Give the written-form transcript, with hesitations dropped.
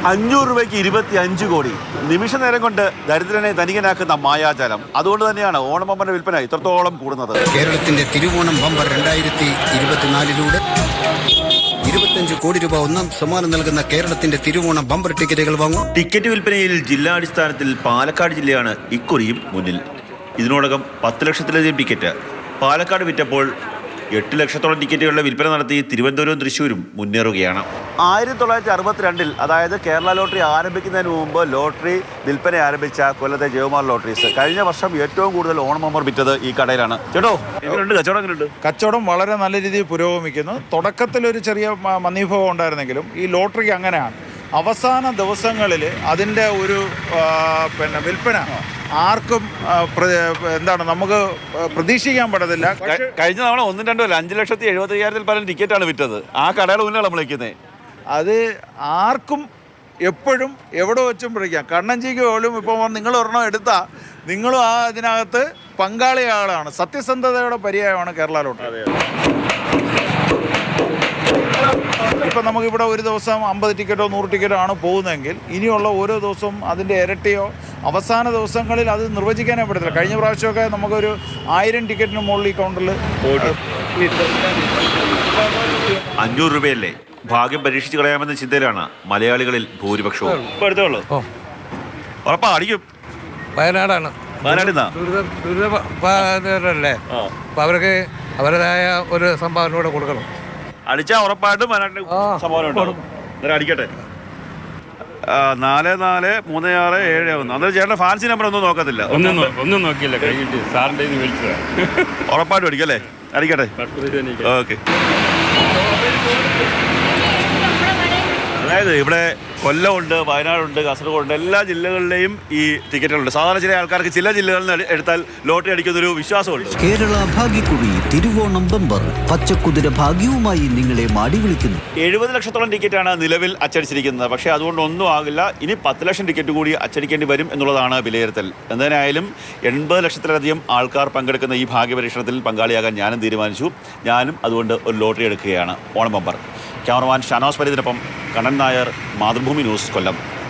500 രൂപയ്ക്ക് 25 കോടി. നിമിഷ നേരം കൊണ്ട് ദരിദ്രനെ ധനികനാക്കുന്ന മായാജാലം. അതുകൊണ്ട് തന്നെയാണ് ഓണം ബമ്പറിന്റെ വിൽപ്പന ഇത്രത്തോളം കൂടുന്നത്. കേരളത്തിന്റെ തിരുവോണം ബമ്പർ 2024 25 കോടി രൂപ ഒന്നാം സമ്മാനം നൽകുന്ന കേരളത്തിന്റെ തിരുവോണം ബമ്പർ ടിക്കറ്റുകൾ വാങ്ങും. ടിക്കറ്റ് വിൽപ്പനയിൽ ജില്ലാടിസ്ഥാനത്തിൽ പാലക്കാട് ജില്ലയാണ് ഇക്കുറിയും മുന്നിൽ. ഇതിനോടകം 10 ലക്ഷത്തിലധികം ടിക്കറ്റ് പാലക്കാട് വിറ്റപ്പോൾ 8 ലക്ഷത്തോളം ടിക്കറ്റുകളുടെ വിൽപ്പന നടത്തി തിരുവനന്തപുരവും തൃശ്ശൂരും മുന്നേറുകയാണ്. 1962 അതായത് കേരള ലോട്ടറി ആരംഭിക്കുന്നതിന് മുമ്പ് ലോട്ടറി വിൽപ്പന ആരംഭിച്ച കൊല്ലത്തെ ജയകുമാർ ലോട്ടറീസ് കഴിഞ്ഞ വർഷം ഏറ്റവും കൂടുതൽ ഓണം ബമ്പർ വിറ്റത് ഈ കടയിലാണ്. ചേട്ടോ, എങ്ങനെയുണ്ട് കച്ചവടം? എങ്ങനെയുണ്ട്? കച്ചവടം വളരെ നല്ല രീതിയിൽ പുരോഗമിക്കുന്നു. തുടക്കത്തിൽ ഒരു ചെറിയ മന്ദീഭവം ഉണ്ടായിരുന്നെങ്കിലും ഈ ലോട്ടറിക്ക് അങ്ങനെയാണ്. അവസാന ദിവസങ്ങളിൽ അതിൻ്റെ ഒരു വിൽപ്പന ആർക്കും നമുക്ക് പ്രതീക്ഷിക്കാൻ പറ്റത്തില്ല. കഴിഞ്ഞ തവണ 1-2 5,70,75,000 പരം ടിക്കറ്റാണ് വിറ്റത്. ആ കടയുടെ മുന്നിലാണ് നമ്മൾ വയ്ക്കുന്നത്. അത് ആർക്കും എപ്പോഴും എവിടെ വെച്ചും പിടിക്കാം. കണ്ണഞ്ചിക്ക് പോലും ഇപ്പോൾ നിങ്ങൾ ഒരെണ്ണം എടുത്താൽ നിങ്ങളും ആ ഇതിനകത്ത് പങ്കാളിയാളാണ്. സത്യസന്ധതയുടെ പര്യായമാണ് കേരള ലോട്ടറി. ഇപ്പം നമുക്കിവിടെ ഒരു ദിവസം 50 ടിക്കറ്റോ 100 ടിക്കറ്റോ ആണ് പോകുന്നതെങ്കിൽ ഇനിയുള്ള ഓരോ ദിവസവും അതിൻ്റെ ഇരട്ടിയോ അവസാന ദിവസങ്ങളിൽ അത് നിർവചിക്കാനേ പറ്റത്തില്ല. കഴിഞ്ഞ പ്രാവശ്യമൊക്കെ നമുക്കൊരു 1000 ടിക്കറ്റിന് മുകളിൽ ഈ കൗണ്ടറിൽ 500 രൂപയല്ലേ ഭാഗ്യം പരീക്ഷിച്ച് കളയാമെന്ന ചിന്തയിലാണ് മലയാളികളിൽ ഭൂരിപക്ഷവും. ഉറപ്പാ അടിക്കും. വയനാടാണ്. വയനാടിന്നാ ദുരിതല്ലേ, അപ്പൊ അവർക്ക് അവരുടേതായ ഒരു സംഭാവന കൂടെ കൊടുക്കണം. അടിച്ചാ ഉറപ്പായിട്ടും വയനാട്ടിൽ സംഭാവന ഉണ്ടാവും. അടിക്കട്ടെ. 443671. അന്നേരം ചേട്ടൻ്റെ ഫാൻസി നമ്പർ ഒന്നും നോക്കത്തില്ല. ഒന്നും നോക്കിയില്ല. സാറിൻ്റെ ഉറപ്പായിട്ടും അടിക്കല്ലേ? അടിക്കട്ടെ. ഓക്കെ. അതായത് ഇവിടെ കൊല്ലമുണ്ട്, വയനാടുണ്ട്, കാസർഗോഡുണ്ട്, എല്ലാ ജില്ലകളിലെയും ഈ ടിക്കറ്റുകളുണ്ട്. സാധാരണ ചില ആൾക്കാർക്ക് ചില ജില്ലകളിൽ നിന്ന് എടുത്താൽ ലോട്ടറി അടിക്കുന്നൊരു വിശ്വാസമുണ്ട്. കേരള ഭാഗ്യക്കുറി തിരുവോണം ബമ്പർ പച്ചക്കുതിര ഭാഗ്യവുമായി നിങ്ങളെ മാടി വിളിക്കുന്നു. 70 ലക്ഷത്തോളം ടിക്കറ്റാണ് നിലവിൽ അച്ചടിച്ചിരിക്കുന്നത്. പക്ഷേ അതുകൊണ്ടൊന്നും ആകില്ല. ഇനി 10 ലക്ഷം ടിക്കറ്റ് കൂടി അച്ചടിക്കേണ്ടി വരും എന്നുള്ളതാണ് വിലയിരുത്തൽ. എന്തായാലും 80 ലക്ഷത്തിലധികം ആൾക്കാർ പങ്കെടുക്കുന്ന ഈ ഭാഗ്യപരീക്ഷണത്തിൽ പങ്കാളിയാകാൻ ഞാനും തീരുമാനിച്ചു. ഞാനും അതുകൊണ്ട് ഒരു ലോട്ടറി എടുക്കുകയാണ്. ഓണം ബമ്പർ. ക്യാമറമാൻ ഷാനോസ് ഫരീദിനൊപ്പം കണ്ണൻ നായർ, മാതൃഭൂമി ന്യൂസ്, കൊല്ലം.